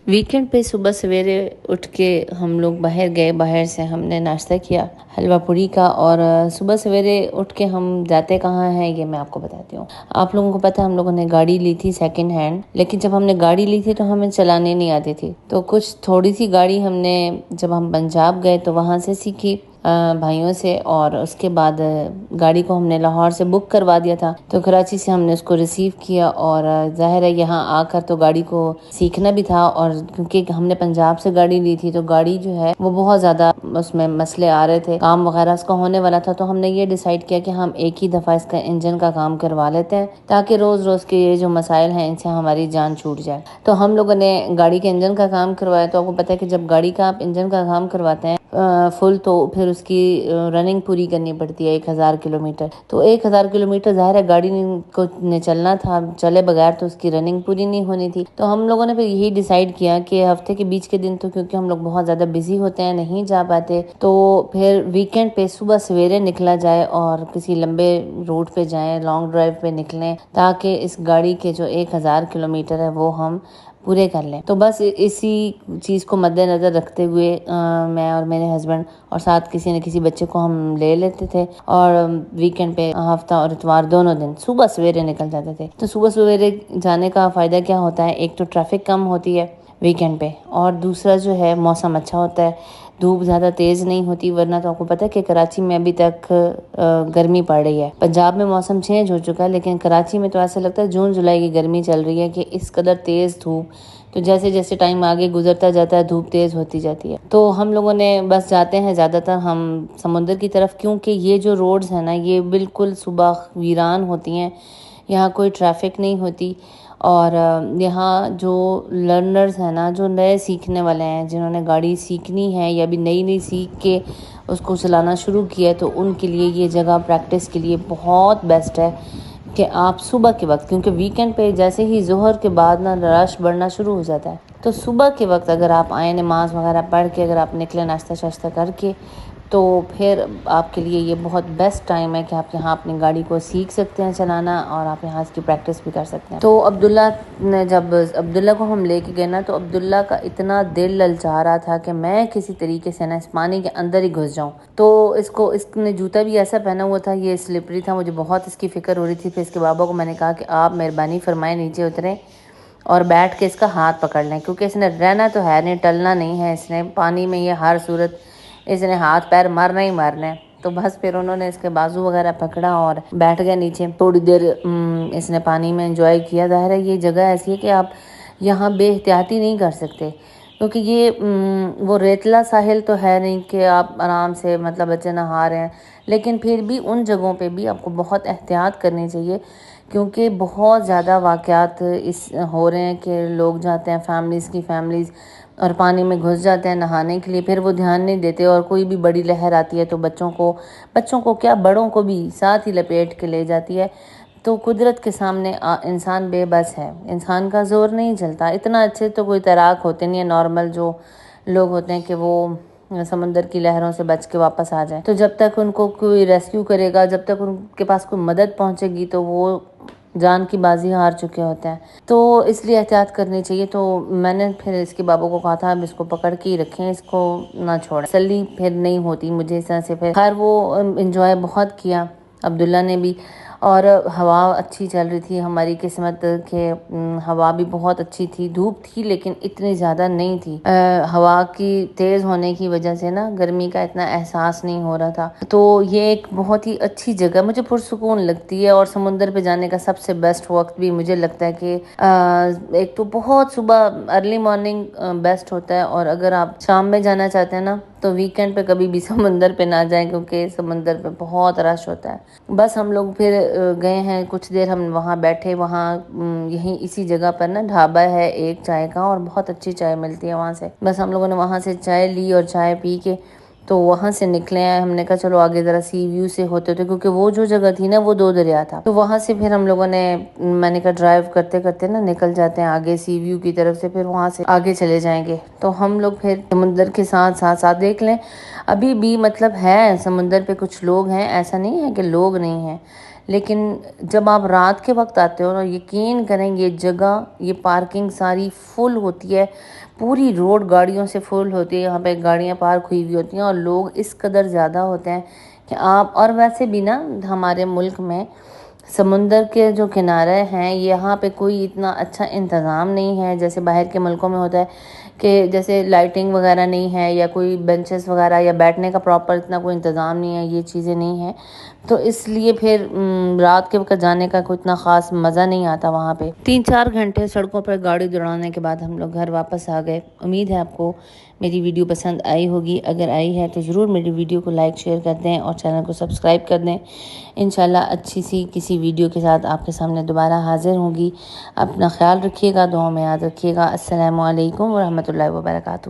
Weekend پہ صبح سویرے اٹھ کے ہم لوگ باہر گئے، باہر سے ہم نے ناشتہ کیا حلوہ پوری کا، اور صبح سویرے اٹھ کے ہم جاتے کہاں ہیں یہ میں آپ کو بتاتی ہوں۔ آپ لوگوں کو پتہ ہم لوگوں نے گاڑی لی تھی سیکنڈ ہینڈ، لیکن جب ہم نے گاڑی لی تھی تو ہمیں چلانے نہیں آتی تھی، تو کچھ تھوڑی سی گاڑی ہم نے جب ہم پنجاب گئے تو وہاں سے سیکھی بھائیوں سے، اور اس کے بعد گاڑی کو ہم نے لاہور سے بک کروا دیا تھا، تو کراچی سے ہم نے اس کو ریسیو کیا، اور ظاہر ہے یہاں آ کر تو گاڑی کو سیکھنا بھی تھا، اور کیونکہ ہم نے پنجاب سے گاڑی لی تھی تو گاڑی جو ہے وہ بہت زیادہ اس میں مسئلے آ رہے تھے، کام وغیرہ اس کا ہونے والا تھا، تو ہم نے یہ ڈیسائیڈ کیا کہ ہم ایک ہی دفعہ اس کا انجن کا کام کروا لیتے ہیں تاکہ روز روز کے یہ جو مسائل ہیں ان سے ہماری جان چھوٹ جائے۔ تو ہم لوگوں نے گاڑی کے انجن کا کام کروایا، تو آپ کو پتہ ہے کہ جب گاڑی کا آپ انجن کا کام کرواتے ہیں فل، تو پھر اس کی رننگ پوری کرنی پڑتی ہے 1000 کلومیٹر، تو 1000 کلومیٹر ظاہر ہے گاڑی کو نے چلنا تھا، چلے بغیر تو اس کی رننگ پوری نہیں ہونی تھی، تو ہم لوگوں نے پھر یہی ڈیسائیڈ کیا کہ ہفتے کے بیچ کے دن تو کیونکہ ہم لوگ بہت زیادہ بزی ہوتے ہیں نہیں جا پاتے، تو پھر ویکنڈ پہ صبح سویرے نکلا جائے اور کسی لمبے روٹ پہ جائیں، لانگ ڈرائیو پہ نکلیں تاکہ اس گاڑی کے جو 1000 کلومیٹر ہے وہ ہم پورے کر لیں۔ تو بس اسی چیز کو مد نظر رکھتے ہوئے میں اور میرے ہسبینڈ اور ساتھ کسی نہ کسی بچے کو ہم لے لیتے تھے، اور ویکنڈ پہ ہفتہ اور اتوار دونوں دن صبح سویرے نکل جاتے تھے۔ تو صبح سویرے جانے کا فائدہ کیا ہوتا ہے، ایک تو ٹریفک کم ہوتی ہے ویکنڈ پہ، اور دوسرا جو ہے موسم اچھا ہوتا ہے، دھوپ زیادہ تیز نہیں ہوتی، ورنہ تو آپ کو پتہ ہے کہ کراچی میں ابھی تک گرمی پڑ رہی ہے۔ پنجاب میں موسم چینج ہو چکا ہے، لیکن کراچی میں تو ایسا لگتا ہے جون جولائی کی گرمی چل رہی ہے کہ اس قدر تیز دھوپ، تو جیسے جیسے ٹائم آگے گزرتا جاتا ہے دھوپ تیز ہوتی جاتی ہے۔ تو ہم لوگوں نے بس جاتے ہیں زیادہ تر ہم سمندر کی طرف، کیونکہ یہ جو روڈز ہیں نا یہ بالکل صبح ویران ہوتی ہیں، یہاں کوئی ٹریفک نہیں ہوتی، اور یہاں جو لرنرز ہیں نا، جو نئے سیکھنے والے ہیں، جنہوں نے گاڑی سیکھنی ہے یا بھی نئی سیکھ کے اس کو چلانا شروع کیا ہے، تو ان کے لیے یہ جگہ پریکٹس کے لیے بہت بیسٹ ہے کہ آپ صبح کے وقت، کیونکہ ویکنڈ پہ جیسے ہی ظہر کے بعد نا رش بڑھنا شروع ہو جاتا ہے، تو صبح کے وقت اگر آپ آئیں نماز وغیرہ پڑھ کے، اگر آپ نکلیں ناشتہ شاشتہ کر کے، تو پھر آپ کے لیے یہ بہت بیسٹ ٹائم ہے کہ آپ یہاں اپنی گاڑی کو سیکھ سکتے ہیں چلانا، اور آپ یہاں اس کی پریکٹس بھی کر سکتے ہیں۔ تو جب عبداللہ کو ہم لے کے گئے نا، تو عبداللہ کا اتنا دل للچا رہا تھا کہ میں کسی طریقے سے نا اس پانی کے اندر ہی گھس جاؤں، تو اس نے جوتا بھی ایسا پہنا ہوا تھا، یہ سلپری تھا، مجھے بہت اس کی فکر ہو رہی تھی۔ پھر اس کے بابا کو میں نے کہا کہ آپ مہربانی فرمائیں نیچے اتریں اور بیٹھ کے اس کا ہاتھ پکڑ لیں، کیونکہ اس نے رہنا تو ہے نہیں، ٹلنا نہیں ہے، اس نے پانی میں یہ ہر صورت اس نے ہاتھ پیر مارنا ہی مارنا ہے۔ تو بس پھر انہوں نے اس کے بازو وغیرہ پکڑا اور بیٹھ گئے نیچے، تھوڑی دیر اس نے پانی میں انجوائے کیا۔ ظاہر ہے یہ جگہ ایسی ہے کہ آپ یہاں بے احتیاطی نہیں کر سکتے، کیونکہ یہ وہ ریتلا ساحل تو ہے نہیں کہ آپ آرام سے مطلب بچے نہا رہے ہیں، لیکن پھر بھی ان جگہوں پہ بھی آپ کو بہت احتیاط کرنی چاہیے، کیونکہ بہت زیادہ واقعات ہو رہے ہیں کہ لوگ جاتے ہیں فیملیز اور پانی میں گھس جاتے ہیں نہانے کے لیے، پھر وہ دھیان نہیں دیتے، اور کوئی بھی بڑی لہر آتی ہے تو بچوں کو کیا بڑوں کو بھی ساتھ ہی لپیٹ کے لے جاتی ہے۔ تو قدرت کے سامنے انسان بے بس ہے، انسان کا زور نہیں چلتا، اتنا اچھے تو کوئی تیراک ہوتے نہیں ہیں، نارمل جو لوگ ہوتے ہیں کہ وہ سمندر کی لہروں سے بچ کے واپس آ جائیں، تو جب تک ان کو کوئی ریسکیو کرے گا، جب تک ان کے پاس کوئی مدد پہنچے گی، تو وہ جان کی بازی ہار چکے ہوتے ہیں، تو اس لیے احتیاط کرنی چاہیے۔ تو میں نے پھر اس کے بابا کو کہا تھا اب اس کو پکڑ کے ہی رکھیں، اس کو نہ چھوڑیں، تسلی پھر نہیں ہوتی مجھے اس طرح سے۔ پھر خیر وہ انجوائے بہت کیا عبداللہ نے بھی، اور ہوا اچھی چل رہی تھی، ہماری قسمت کہ ہوا بھی بہت اچھی تھی، دھوپ تھی لیکن اتنی زیادہ نہیں تھی، ہوا کی تیز ہونے کی وجہ سے نا گرمی کا اتنا احساس نہیں ہو رہا تھا۔ تو یہ ایک بہت ہی اچھی جگہ مجھے پرسکون لگتی ہے، اور سمندر پہ جانے کا سب سے بیسٹ وقت بھی مجھے لگتا ہے کہ ایک تو بہت صبح ارلی مارننگ بیسٹ ہوتا ہے، اور اگر آپ شام میں جانا چاہتے ہیں نا تو ویکنڈ پہ کبھی بھی سمندر پہ نہ جائیں، کیونکہ سمندر پہ بہت رش ہوتا ہے۔ بس ہم لوگ پھر گئے ہیں، کچھ دیر ہم وہاں بیٹھے، وہاں یہیں اسی جگہ پر نا ڈھابا ہے ایک چائے کا، اور بہت اچھی چائے ملتی ہے وہاں سے، بس ہم لوگوں نے وہاں سے چائے لی اور چائے پی کے تو وہاں سے نکلے ہیں۔ ہم نے کہا چلو آگے ذرا سی ویو سے ہوتے تھے، کیونکہ وہ جو جگہ تھی نا وہ 2 دریا تھا، تو وہاں سے پھر ہم لوگوں نے میں نے کہا ڈرائیو کرتے کرتے نا نکل جاتے ہیں آگے سی ویو کی طرف سے، پھر وہاں سے آگے چلے جائیں گے، تو ہم لوگ پھر سمندر کے ساتھ دیکھ لیں، ابھی بھی مطلب ہے سمندر پہ کچھ لوگ ہیں، ایسا نہیں ہے کہ لوگ نہیں ہیں، لیکن جب آپ رات کے وقت آتے ہو نا، یقین کریں یہ جگہ، یہ پارکنگ ساری فل ہوتی ہے، پوری روڈ گاڑیوں سے فل ہوتی ہے، یہاں پہ گاڑیاں پارک ہوئی ہوئی ہوتی ہیں اور لوگ اس قدر زیادہ ہوتے ہیں کہ آپ، اور ویسے بھی نا ہمارے ملک میں سمندر کے جو کنارے ہیں یہاں پہ کوئی اتنا اچھا انتظام نہیں ہے جیسے باہر کے ملکوں میں ہوتا ہے، کہ جیسے لائٹنگ وغیرہ نہیں ہے یا کوئی بینچز وغیرہ یا بیٹھنے کا پراپر اتنا کوئی انتظام نہیں ہے، یہ چیزیں نہیں ہیں، تو اس لیے پھر رات کے وقت جانے کا کوئی اتنا خاص مزہ نہیں آتا وہاں پہ۔ 3-4 گھنٹے سڑکوں پر گاڑی دوڑانے کے بعد ہم لوگ گھر واپس آ گئے۔ امید ہے آپ کو میری ویڈیو پسند آئی ہوگی، اگر آئی ہے تو ضرور میری ویڈیو کو لائک شیئر کر دیں اور چینل کو سبسکرائب کر دیں۔ انشاءاللہ اچھی سی کسی ویڈیو کے ساتھ آپ کے سامنے دوبارہ حاضر ہوں گی۔ اپنا خیال رکھیے گا، دعاؤں میں یاد رکھیے گا۔ السلام علیکم ورحمۃ اللہ وبرکاتہ۔